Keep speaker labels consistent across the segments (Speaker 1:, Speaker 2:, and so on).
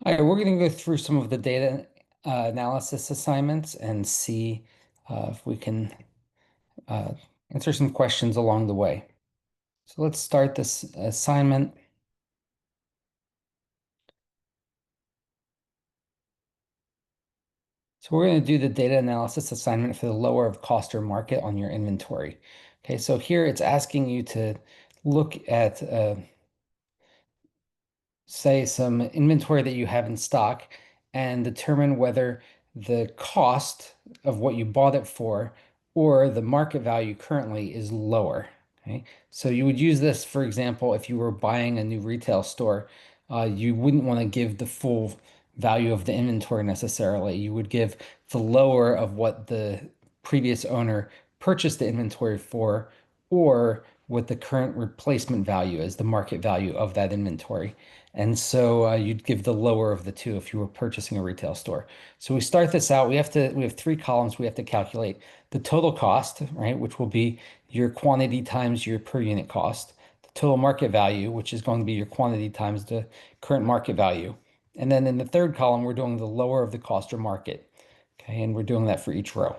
Speaker 1: All right, we're going to go through some of the data analysis assignments and see if we can uh, answer some questions along the way. So let's start this assignment. So we're going to do the data analysis assignment for the lower of cost or market on your inventory. Okay, so here it's asking you to look at say some inventory that you have in stock and determine whether the cost of what you bought it for or the market value currently is lower. Okay, so you would use this, for example, if you were buying a new retail store, you wouldn't want to give the full value of the inventory necessarily. You would give the lower of what the previous owner purchased the inventory for, or what the current replacement value is, the market value of that inventory. And so you'd give the lower of the two if you were purchasing a retail store. So we start this out. We have three columns. We have to calculate the total cost, right, which will be your quantity times your per unit cost, the total market value, which is going to be your quantity times the current market value. And then in the third column, we're doing the lower of the cost or market. Okay, and we're doing that for each row.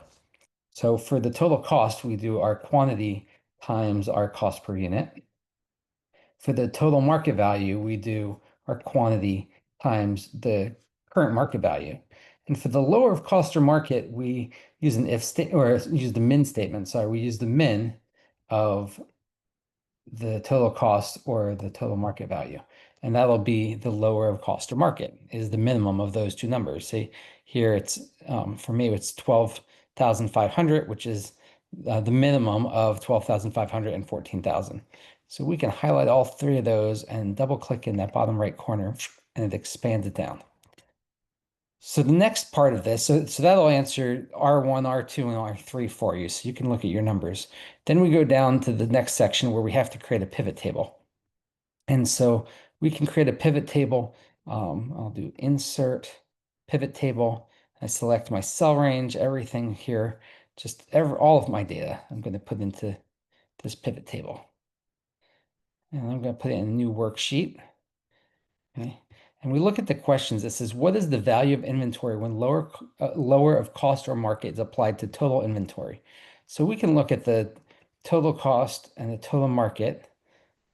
Speaker 1: So for the total cost, we do our quantity times our cost per unit. For the total market value, we do our quantity times the current market value. And for the lower of cost or market, we use an if state or use the min statement. Sorry, we use the min of the total cost or the total market value. And that'll be the lower of cost or market is the minimum of those two numbers. See here, it's for me, it's 12,500, which is the minimum of 12,500 and 14,000. So we can highlight all three of those and double click in that bottom right corner and it expands it down. So the next part of this, so that'll answer R1, R2, and R3 for you. So you can look at your numbers. Then we go down to the next section where we have to create a pivot table. And so we can create a pivot table. I'll do insert pivot table. I select my cell range, everything here, all of my data I'm going to put into this pivot table. And I'm going to put it in a new worksheet. Okay. And we look at the questions. It says, what is the value of inventory when lower of cost or market is applied to total inventory? So we can look at the total cost and the total market.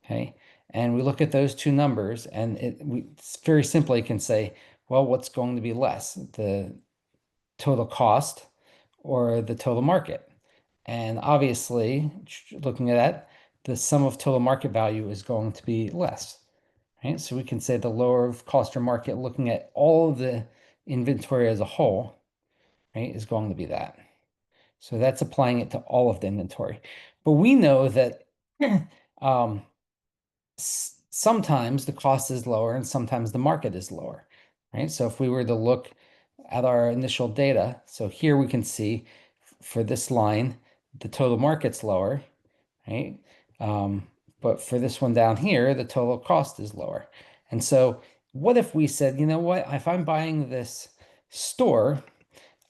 Speaker 1: Okay. And we look at those two numbers and we very simply can say, well, what's going to be less, the total cost or the total market? And obviously, looking at that, the sum of total market value is going to be less. Right? So we can say the lower of cost or market, looking at all of the inventory as a whole, right, is going to be that. So that's applying it to all of the inventory. But we know that um, sometimes the cost is lower and sometimes the market is lower, right? So if we were to look at our initial data, so here we can see for this line, the total market's lower, right? But for this one down here, the total cost is lower. And so what if we said, you know what, if I'm buying this store,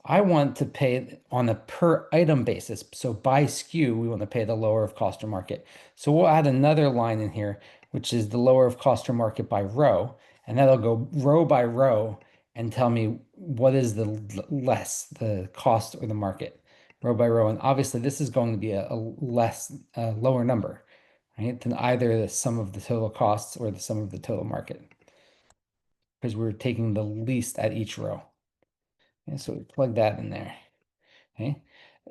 Speaker 1: I want to pay on a per item basis. So by SKU, we want to pay the lower of cost or market. So we'll add another line in here, which is the lower of cost or market by row. And that'll go row by row and tell me what is the less, the cost or the market, row by row. And obviously this is going to be a lower number, right, than either the sum of the total costs or the sum of the total market, because we're taking the least at each row. And so we plug that in there. Okay.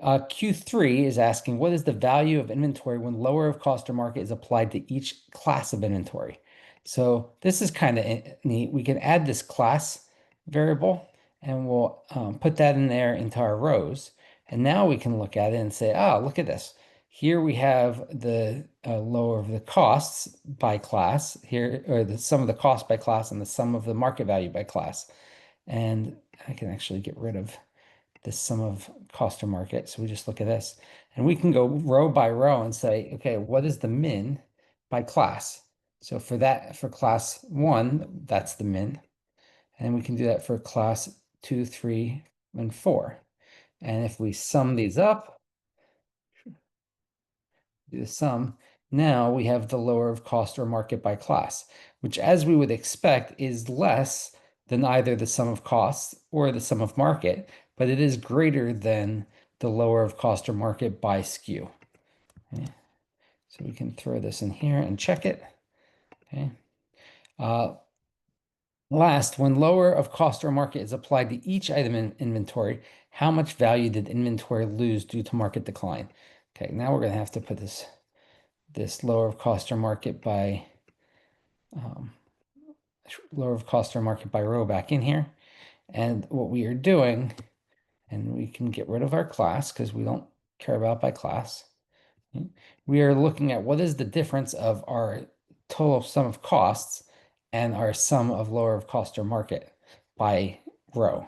Speaker 1: Q3 is asking, what is the value of inventory when lower of cost or market is applied to each class of inventory? So this is kind of neat. We can add this class variable and we'll put that in there into our rows. And now we can look at it and say, oh, look at this. Here we have the lower of the costs by class here, or the sum of the cost by class and the sum of the market value by class. And I can actually get rid of the sum of cost or market. So we just look at this and we can go row by row and say, okay, what is the min by class? So for that, for class 1, that's the min. And we can do that for class 2, 3, and 4. And if we sum these up, do the sum, now we have the lower of cost or market by class, which as we would expect is less than either the sum of costs or the sum of market, but it is greater than the lower of cost or market by SKU. Okay. So we can throw this in here and check it. Okay. Last, when lower of cost or market is applied to each item in inventory, how much value did inventory lose due to market decline? Okay, now we're going to have to put this lower of cost or market by row back in here. And what we are doing, and we can get rid of our class because we don't care about by class. We are looking at what is the difference of our total sum of costs and our sum of lower of cost or market by row.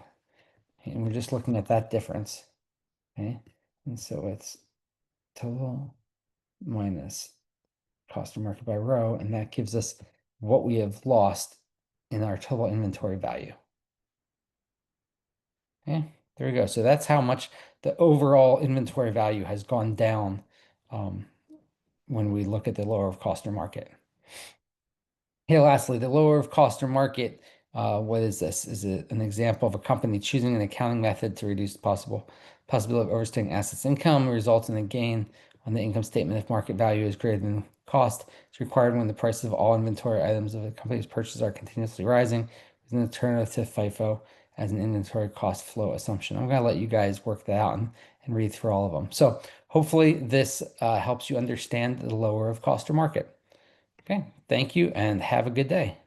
Speaker 1: And we're just looking at that difference. Okay. And so it's total minus cost or market by row, and that gives us what we have lost in our total inventory value. Okay, there we go. So that's how much the overall inventory value has gone down when we look at the lower of cost or market. Hey, lastly, the lower of cost or market, what is this? Is it an example of a company choosing an accounting method to reduce the possibility of overstating assets income results in a gain on the income statement if market value is greater than cost? It's required when the prices of all inventory items of a company's purchases are continuously rising with an alternative FIFO as an inventory cost flow assumption. I'm going to let you guys work that out and read through all of them. So hopefully this helps you understand the lower of cost or market. Okay, thank you and have a good day.